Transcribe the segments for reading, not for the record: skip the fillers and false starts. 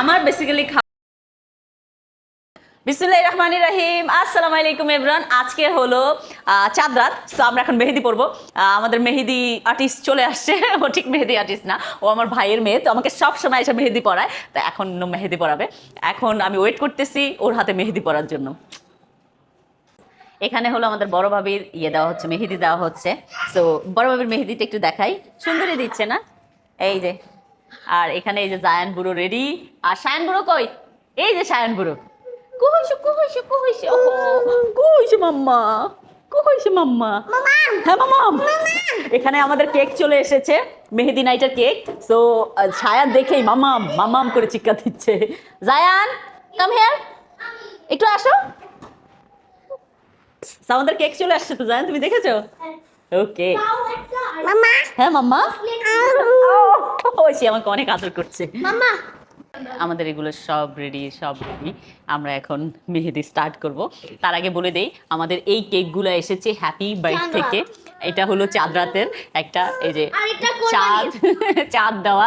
আমার বেসিক্যালি বিসমিল্লাহির রহমানির রহিম। আসসালামু আলাইকুম এভরিওয়ান। আজকে হলো চাঁদ রাত, সো আমরা এখন মেহেদি পরবো। আমাদের মেহেদি আর্টিস্ট চলে আসছে। ও ঠিক মেহেদি আর্টিস্ট না, ও আমার ভাইয়ের মেয়ে, তো আমাকে সব সময় এসে মেহেদি পরায়, তো এখন মেহেদি পরাবে। এখন আমি ওয়েট করতেছি ওর হাতে মেহেদি পরার জন্য। এখানে হলো আমাদের বড় ভাবির দেওয়া হচ্ছে, মেহেদি দেওয়া হচ্ছে। সো বড় ভাবির মেহেদিটা একটু দেখাই, সুন্দরী দিচ্ছে না? এই যে, আর এখানে এই যে জায়ান বুড়ো রেডি। আর সায়ান বুড়ো কই? এই যে সায়ান বুড়ো। মাম্মা, হ্যাঁ মামাম। এখানে আমাদের কেক চলে এসেছে, মেহেদি নাইটের কেক। সো ছায়া দেখেই মামাম মামাম করে চিৎকার দিচ্ছে। জায়ান কাম হিয়ার, একটু আসো। আমাদের কেক চলে আসছে তো জায়ান, তুমি দেখেছো? ওকে হ্যাঁ মাম্মা, ওই আমাকে অনেক আদর করছে মাম্মা। আমাদের এগুলো সব রেডি, আমরা এখন মেহেদি স্টার্ট করব। তার আগে বলে দেই, আমাদের এই কেকগুলো এসেছে হ্যাপি বাইট থেকে। এটা হলো চাঁদ রাতের একটা, এই যে চাঁদ দেওয়া,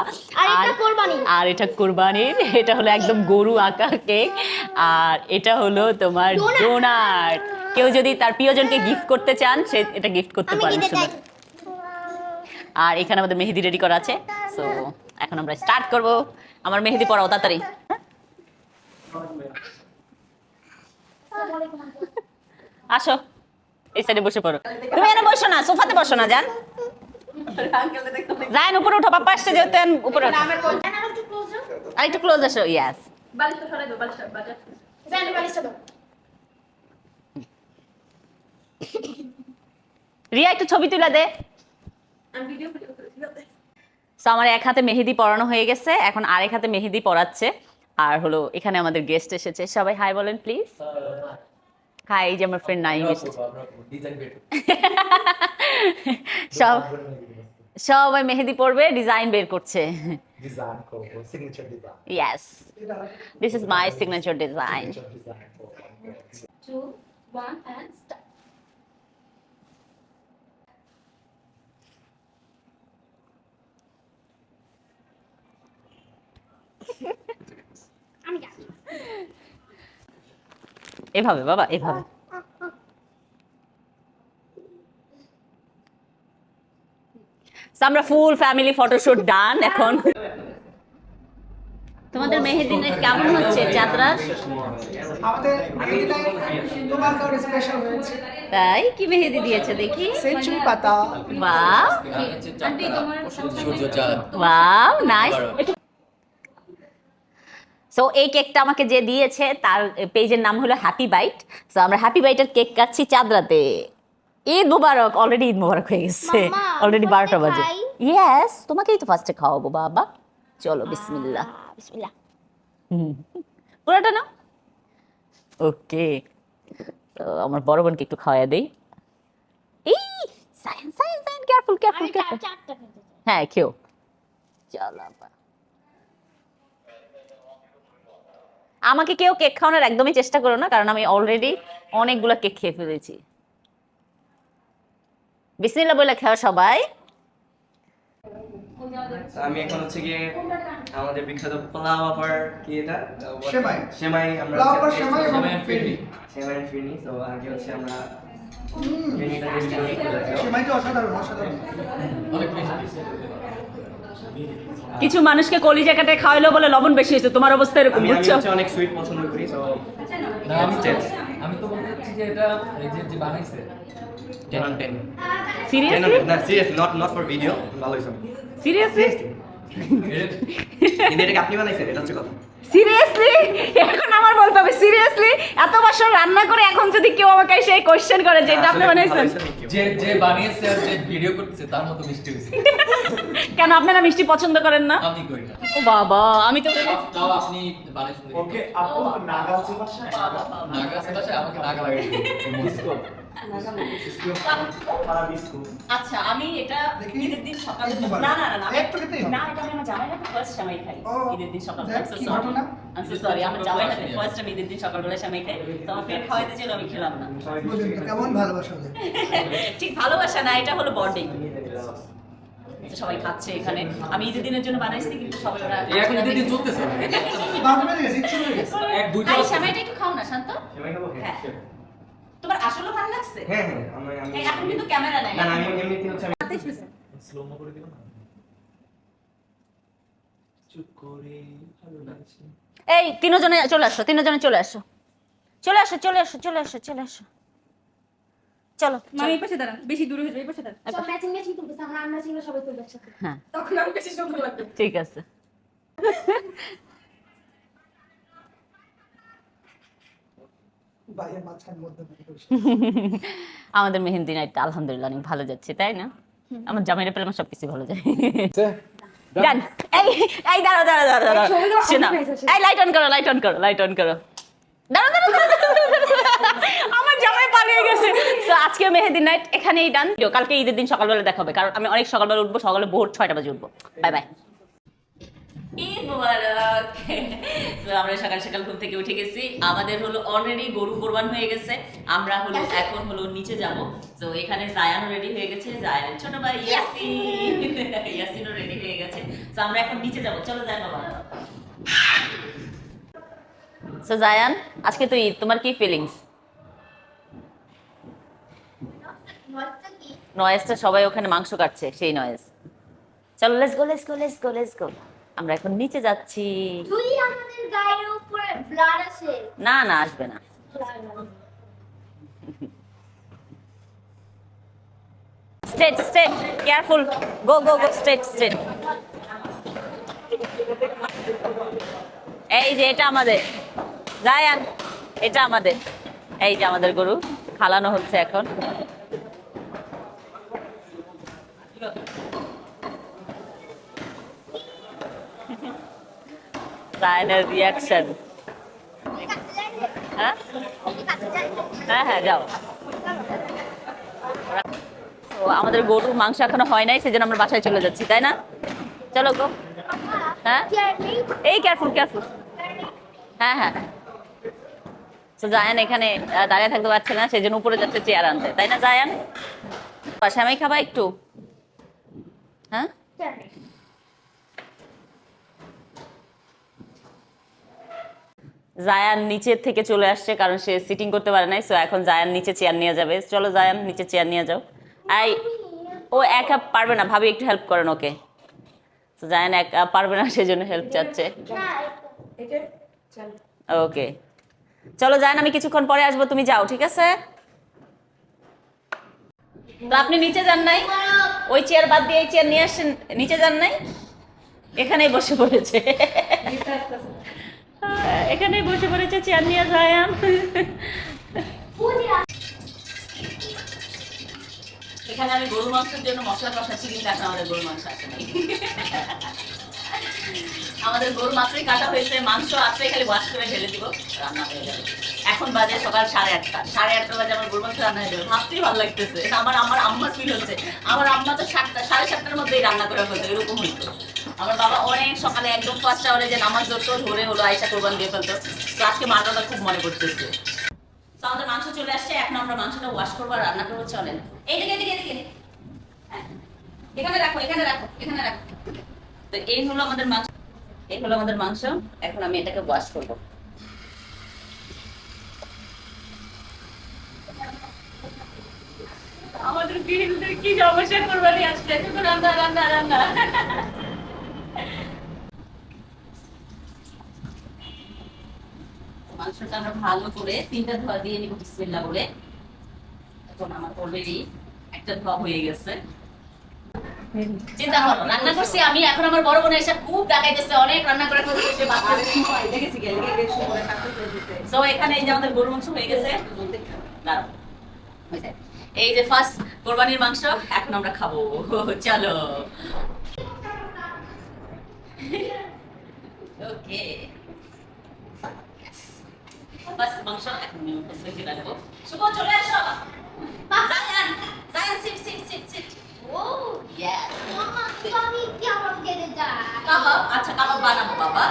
আর এটা কোরবানির। এটা হলো একদম গরু আঁকা কেক। আর এটা হলো তোমার ডোনাট। কেউ যদি তার প্রিয়জনকে গিফট করতে চান, সে এটা গিফট করতে পারেন। আর এখানে আমাদের মেহেদি রেডি করা আছে। সো এখন আমরা স্টার্ট করব। আমার মেহেদি পরাও তাড়াতাড়ি। আসো এই সাইডে বসে পড়ো। তুমি এখানে বসো না, সোফাতে বসো না। যান যান উপরে উঠো, পাপা আসছে যেতে উপরে উঠো। আর একটু ক্লোজ আসো। ইয়েস, রিয়া একটু ছবি তুলে দে। সো আমার এক হাতে মেহেদি পরানো হয়ে গেছে, এখন আরেক হাতে মেহেদি পরাচ্ছে। আর হলো এখানে আমাদের গেস্ট এসেছে, সবাই হাই বলেন প্লিজ। হাই, এই যে আমার ফ্রেন্ড নাইম এসেছে। সবাই মেহেদি পরবে, ডিজাইন বের করছে। Yes, this is my signature design. 2 1 and start. এভাবে বাবা, এভাবে। আমরা ফুল ফ্যামিলি ফটোশুট ডান। এখন তোমাদের মেহেদি নাইট কেমন হচ্ছে চাঁদ রাত? আমাদের মেহেদি নাইট তোমার কাছে স্পেশাল হয়েছে। তাই কি মেহেদি দিয়েছে দেখি? সেঞ্চুরি পাতা। ওয়াও, সূর্য চাঁদ। Wow nice. সো এই কেকটা আমাকে যে দিয়েছে তার পেজের নাম হলো হ্যাপি বাইট। সো আমরা হ্যাপি বাইটের কেক কাটছি চাঁদ রাতে। ঈদ মুবারক। অলরেডি ঈদ মুবারক হয়ে গেছে, অলরেডি 12টা বাজে। ইয়েস, তোমাকেই তো ফার্স্টে খাওয়াবো বাবা। চলো বিসমিল্লাহ। বিসমিল্লাহ। পুরোটা না? ওকে, তো আমার বড় বোনকে একটু খাওয়াই দেই। এই science science science, careful careful careful. হ্যাঁ খেও। চলো আপা, আমাকে কেউ কেক খাওয়ানোর একদমই চেষ্টা করো না, কারণ আমি অলরেডি অনেকগুলো কেক খেয়ে ফেলেছি। বিসমিল্লাহ বলে খাও সবাই। আমি এখন হচ্ছে গিয়ে আমাদের বিখ্যাত পোলাও আপার কি এটা সেমাই। সেমাই আমরা পোলাও আপার সেমাই এবং ফিরনি। সেমাই ফিরনি। তো আগে হচ্ছে আমরা ফিরনিটা টেস্ট করে দেখো। সেমাইটা অসাধারণ, অসাধারণ। অনেক বেশি। কিছু মানুষকে কলিজা কাটে খাওয়াইলো বলে লবণ বেশি হয়েছে, তোমার অবস্থা এরকম, আমি বুঝছো? হচ্ছে অনেক সুইট পছন্দ করি। সো আমি তো বলতেছি যে এটা এই যে বানাইছে 10 on 10। সিরিয়াসলি? না সিরিয়াসলি, not for video। ভালো হইছে। সিরিয়াসলি? কিন্তু এটা আপনি বানাইছেন, এটা হচ্ছে কথা। সিরিয়াসলি? এখন আমার বলতে হবে সিরিয়াসলি? এত বছর রান্না করে এখন যদি কেউ আমাকে এসে কোশ্চেন করে যে এটা আপনি বানাইছেন? যে বানিয়েছে আর যে ভিডিও করতেছে তার মতো মিষ্টি হয়েছে। কেন আপনারা মিষ্টি পছন্দ করেন না? আমি করি না। ও বাবা, আমি তো তাও আপনি বানাইছেন। ওকে, আপু নাগা আছে ভাষায়। নাগা আছে ভাষায় আমাকে নাগা লাগে। বিস্কুট। আচ্ছা, আমি এটা ঈদের দিন সকালে না না না একটু খেতেই হবে। না, এটা আমি আমার জামাই হাতে ফার্স্ট সেমাই খাই ঈদের দিন সকালে। কি ঘটনা? আমি সো সরি, আমার জামাই হাতে ফার্স্ট আমি ঈদের দিন সকালবেলা সেমাই খাই। তো আমার ফ্রেন্ড খাওয়াইতে ছিল, আমি খেলাম না। বুঝুন তো কেমন ভালোবাসা ওদের। ঠিক ভালোবাসা না, এটা হলো বন্ডিং। সবাই খাচ্ছে এখানে। আমি ঈদের দিনের জন্য বানাইছি কিন্তু সবাই ওরা এখন ঈদের দিন চলতেছে। 12টা বেজে গেছে, ইচ্ছে হয়ে গেছে। এক দুইটা আই সেমাইটা একটু খাও না শান্ত। সেমাই খাবো? হ্যাঁ। sure. তোমার আসলে ভালো লাগছে? হ্যাঁ হ্যাঁ আমি এই এখন কিন্তু ক্যামেরা নাই। না না, আমি এমনিতে হচ্ছে আমি স্লো মো করে দিও না। চুপ করে ভালো লাগছে। এই তিনজনে চলে আসো, তিনজনে চলে আসো, চলে আসো, চলে আসো, চলে আসো, চলে আসো, চলো। মামি এই পাশে দাঁড়ান, বেশি দূরে হয়ে যাবে, এই পাশে দাঁড়ান। সব ম্যাচিং ম্যাচিং করতেছে, আমরা ম্যাচিং সবাই তুলবে একসাথে। হ্যাঁ তখন আমি বেশি সুন্দর লাগবে। ঠিক আছে। বাইরের মাঝখানে মধ্যে আমাদের মেহেন্দি নাইটটা আলহামদুলিল্লাহ অনেক ভালো যাচ্ছে, তাই না? আমার জামাইরা পেলে আমার সবকিছু ভালো যায়। ডান। এই এই দাঁড়াও দাঁড়াও দাঁড়াও দাঁড়াও, ছবি দেওয়া শোনো, complete হয়েছে। এই লাইট অন করো, লাইট অন করো, লাইট অন করো। দাঁড়াও দাঁড়াও দাঁড়াও। আমার জামাই পালিয়ে গেছে। তো আজকে মেহেন্দি নাইট এখানেই ডান। কালকে ঈদের দিন সকালবেলা দেখা হবে, কারণ আমি অনেক সকালবেলা উঠবো, সকালে ভোর 6টা বাজে উঠবো। Bye bye. ঈদ মোবারক। তো আমরা সকাল সকাল ঘুম থেকে উঠে গেছি। আমাদের হলো অলরেডি গরু কোরবান হয়ে গেছে। আমরা হলো এখন হলো নিচে যাব। তো এখানে জায়ানও রেডি হয়ে গেছে, জায়ানের ছোট ভাই ইয়াসিন, ইয়াসিনও রেডি হয়ে গেছে। তো আমরা এখন নিচে যাব, চলো যাই বাবা। সো জায়ান, আজকে তো ঈদ, তোমার কি ফিলিংস? নয়েজটা সবাই ওখানে মাংস কাটছে, সেই নয়েজ। চলো let's go, let's go, let's go, let's go. আমরা এখন নিচে যাচ্ছি। যদি আমাদের গায়ের উপরে ব্লাড আছে, না না, আসবে না। স্ট্রেট স্ট্রেট, কেয়ারফুল, গো গো গো, স্ট্রেট স্ট্রেট। এই যে এটা আমাদের জায়ান, এটা আমাদের, এই যে আমাদের গরু খালানো হচ্ছে এখন। জায়ানের রিয়াকশন। হ্যাঁ হ্যাঁ হ্যাঁ, যাও। তো আমাদের গরুর মাংস এখনো হয় নাই, সেজন্য আমরা বাসায় চলে যাচ্ছি, তাই না? চলো গো। হ্যাঁ এই কেয়ারফুল কেয়ারফুল। হ্যাঁ হ্যাঁ। তো জায়ান এখানে দাঁড়িয়ে থাকতে পারছে না, সেজন্য উপরে যাচ্ছে চেয়ার আনতে, তাই না জায়ান? শ্যামাই খাবা একটু? হ্যাঁ জায়ান নিচের থেকে চলে আসছে, কারণ সে সিটিং করতে পারে নাই। সো এখন জায়ান নিচে চেয়ার নিয়ে যাবে। চলো জায়ান, নিচে চেয়ার নিয়ে যাও। আই ও একা পারবে না, ভাবি একটু হেল্প করেন ওকে। তো জায়ান একা পারবে না, সেজন্য হেল্প চাচ্ছে। ওকে চলো জায়ান, আমি কিছুক্ষণ পরে আসবো, তুমি যাও, ঠিক আছে? তো আপনি নিচে যান নাই? ওই চেয়ার বাদ দিয়ে এই চেয়ার নিয়ে আসেন, নিচে যান নাই? এখানেই বসে পড়েছে, এখানেই বসে পড়েছে চেয়ার নিয়ে জায়ান। এখানে আমি গরু মাংসের জন্য মশলা কষাচ্ছি, কিন্তু এখন আমাদের গরু মাংস আসে নাই। আমাদের গরু মাত্রই কাটা হয়েছে, মাংস আসলে খালি ওয়াশ করে ঢেলে দিব, রান্না হয়ে যাবে। এখন বাজে সকাল 8:30, 8:30 বাজে আমার গরু মাংস রান্না হয়ে যাবে। ভাবতেই ভালো লাগতেছে। আমার আমার আম্মার ফিল হচ্ছে, আমার আম্মা তো 7:30-7:30 মধ্যেই রান্না করে ফেলতো, এরকম হইতো। আমার বাবা অনেক সকালে একদম ফার্স্ট আওয়ারে যে নামাজ ধরতো, ধরে হলো আয়সা কোরবান দিয়ে ফেলতো। তো আজকে মার কথা খুব মনে পড়তেছে। তো আমাদের মাংস চলে আসছে, এখন আমরা মাংসটা ওয়াশ করবো আর রান্না করবো, চলেন। এইদিকে এদিকে এদিকে, হ্যাঁ এখানে রাখো, এখানে রাখো, এখানে রাখো। তো এই হলো আমাদের মাংস, এই হলো আমাদের মাংস। এখন আমি এটাকে ওয়াশ করবো। আমাদের গৃহিণীদের কি সমস্যা, কোরবানি আসছে, শুধু রান্না রান্না রান্না। মাংসটা আমরা ভালো করে 3টা ধোয়া দিয়ে নিব বিসমিল্লাহ বলে। এখন আমার অলরেডি একটা ধোয়া হয়ে গেছে। চিন্তা করো, রান্না করছি আমি, এখন আমার বড় বোন এসে খুব দেখাইতেছে, অনেক রান্না করে ফেলছে বাচ্চা। সো এখানে এই যে আমাদের গরুর মাংস হয়ে গেছে, দাঁড়াও, এই যে ফার্স্ট কোরবানির মাংস, এখন আমরা খাবো, চলো। ওকে ফার্স্ট মাংস এখন আমি ফসলে রাখবো। শুভ চলে আসো। Zayan, Zayan sit sit sit sit. ও ইয়েস মামা তুমি কি আমার খেতে যায়? কাবাব, আচ্ছা কাবাব বানাবো বাবা,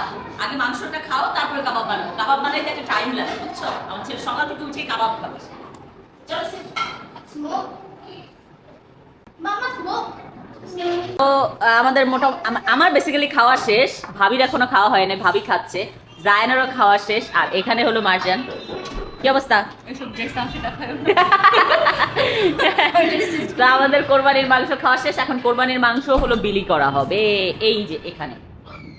আগে মাংসটা খাও তারপরে কাবাব বানাবো। কাবাব বানাইতে একটা টাইম লাগে, বুঝছো? আমার ছেলে সকাল থেকে উঠে কাবাব খাবে। চলো সিট। স্মোক মামা স্মোক তো আমাদের আমার বেসিক্যালি খাওয়া শেষ, ভাবির এখনো খাওয়া হয় না, ভাবি খাচ্ছে, জায়ানেরও খাওয়া শেষ, আর এখানে হলো মার্জান। কি অবস্থা? এইসব ড্রেস আমি দেখায় তো আমাদের কোরবানির মাংস খাওয়া শেষ, এখন কোরবানির মাংস হলো বিলি করা হবে। এই যে এখানে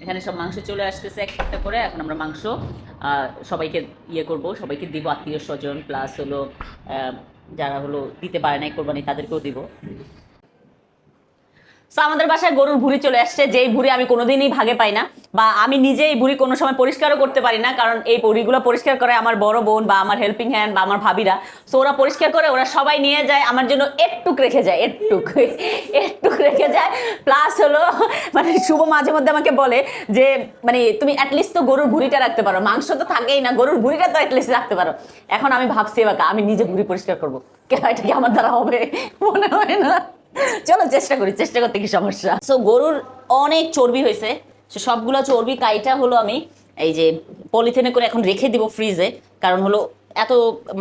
এখানে সব মাংস চলে আসতেছে একটা করে। এখন আমরা মাংস সবাইকে করব, সবাইকে দিব, আত্মীয় স্বজন প্লাস হলো যারা হলো দিতে পারে নাই কোরবানি তাদেরকেও দিব। সো আমাদের বাসায় গরুর ভুঁড়ি চলে আসছে, যেই ভুঁড়ি আমি কোনোদিনই ভাগে পাই না, বা আমি নিজে এই ভুঁড়ি কোনো সময় পরিষ্কারও করতে পারি না, কারণ এই ভুঁড়িগুলো পরিষ্কার করে আমার বড় বোন বা আমার হেল্পিং হ্যান্ড বা আমার ভাবিরা। সো ওরা পরিষ্কার করে, ওরা সবাই নিয়ে যায়, আমার জন্য একটুক রেখে যায়, একটুক রেখে যায়। প্লাস হলো মানে শুভ মাঝে মধ্যে আমাকে বলে যে মানে তুমি অ্যাটলিস্ট তো গরুর ভুঁড়িটা রাখতে পারো, মাংস তো থাকেই না, গরুর ভুঁড়িটা তো অ্যাটলিস্ট রাখতে পারো। এখন আমি ভাবছি এবার আমি নিজে ভুঁড়ি পরিষ্কার করবো, কেন এটা কি আমার দ্বারা হবে? মনে হয় না। চলো চেষ্টা করি, চেষ্টা করতে কি সমস্যা। সো গরুর অনেক চর্বি হয়েছে, সবগুলো চর্বি কাইটা হলো আমি এই যে পলিথিনে করে এখন রেখে দিব ফ্রিজে, কারণ হলো এত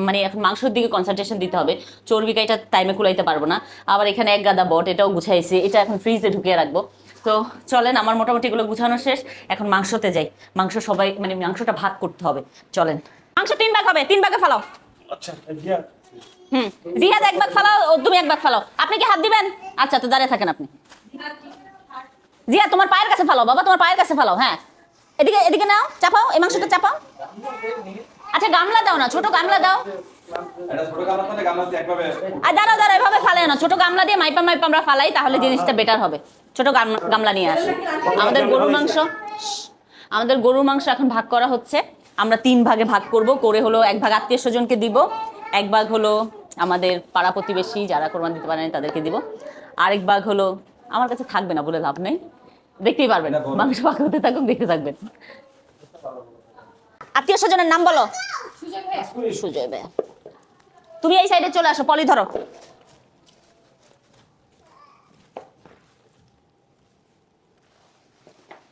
মানে এখন মাংসের দিকে কনসেন্ট্রেশন দিতে হবে, চর্বি কাইটা টাইমে কুলাইতে পারবো না। আবার এখানে এক গাদা বট, এটাও গুছাইছি, এটা এখন ফ্রিজে ঢুকিয়ে রাখবো। তো চলেন, আমার মোটামুটি এগুলো গুছানো শেষ, এখন মাংসতে যাই। মাংস সবাই মানে মাংসটা ভাগ করতে হবে, চলেন। মাংস 3 ভাগ হবে, 3 ভাগে ফেলাও। আচ্ছা জিহাদ 1 ভাগ ফেলাও, ও তুমি 1 ভাগ ফেলাও। আপনি কি হাত দিবেন? আচ্ছা, তো দাঁড়িয়ে থাকেন আপনি। জিহাদ তোমার পায়ের কাছে ফেলাও, বাবা তোমার পায়ের কাছে ফেলাও। হ্যাঁ, এদিকে এদিকে নাও, চাপাও, এই মাংসটা চাপাও। আচ্ছা গামলা দাও না, ছোট গামলা দাও। আর দাঁড়াও দাঁড়াও, এভাবে ফালাই না, ছোট গামলা দিয়ে মাইপা আমরা ফালাই, তাহলে জিনিসটা বেটার হবে। ছোট গামলা নিয়ে আসো। আমাদের গরুর মাংস এখন ভাগ করা হচ্ছে, আমরা 3 ভাগে ভাগ করব, করে হলো 1 ভাগ আত্মীয় স্বজনকে দিব, 1 ভাগ হলো আমাদের পাড়া প্রতিবেশী যারা কোরবানি দিতে পারে না তাদেরকে দিব, আরেক ভাগ হলো আমার কাছে থাকবে না বলে লাভ নেই, দেখতেই পারবেন, মাংস ভাগ হতে থাকুক, দেখতে থাকবেন। আত্মীয় স্বজনের নাম বলো। সুজয় ভাই, তুমি এই সাইডে চলে আসো, পলি ধরো।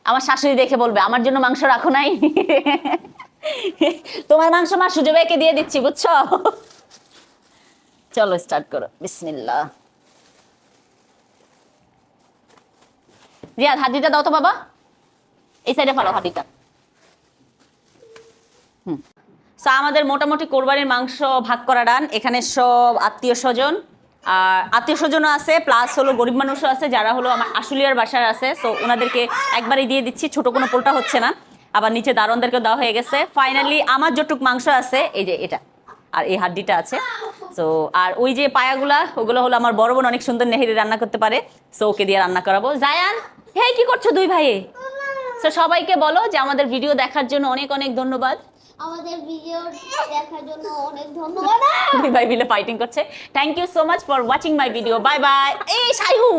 আমার শাশুড়ি দেখে বলবে আমার জন্য মাংস রাখো নাই। তোমার মাংস মা সুজয় ভাইকে দিয়ে দিচ্ছি, বুঝছো? চলো স্টার্ট করো, বিসমিল্লাহ। জিয়াদ হাড্ডিটা দাও তো বাবা, এই সাইডে ফেলো হাড্ডিটা। সো আমাদের মোটামুটি কোরবানির মাংস ভাগ করা ডান। এখানে সব আত্মীয় স্বজন, আর আত্মীয় স্বজনও আছে, প্লাস হলো গরিব মানুষও আছে যারা হলো আমার আশুলিয়ার বাসায় আছে। সো ওনাদেরকে একবারই দিয়ে দিচ্ছি, ছোট কোনো পোলটা হচ্ছে না। আবার নিচে দারোয়ানদেরকেও দেওয়া হয়ে গেছে। ফাইনালি আমার যতটুক মাংস আছে, এই যে এটা আর এই হাড্ডিটা আছে। সো আর ওই যে পায়াগুলা, ওগুলো হলো আমার বড় বোন অনেক সুন্দর নেহেরি রান্না করতে পারে, সো ওকে দিয়ে রান্না করাবো। জায়ান, হেই কি করছো 2 ভাইয়ে? সো সবাইকে বলো যে আমাদের ভিডিও দেখার জন্য অনেক অনেক ধন্যবাদ। আমাদের ভিডিও দেখার জন্য অনেক ধন্যবাদ। 2 ভাই মিলে ফাইটিং করছে। Thank you so much for watching my video. Bye bye. এই সাইহু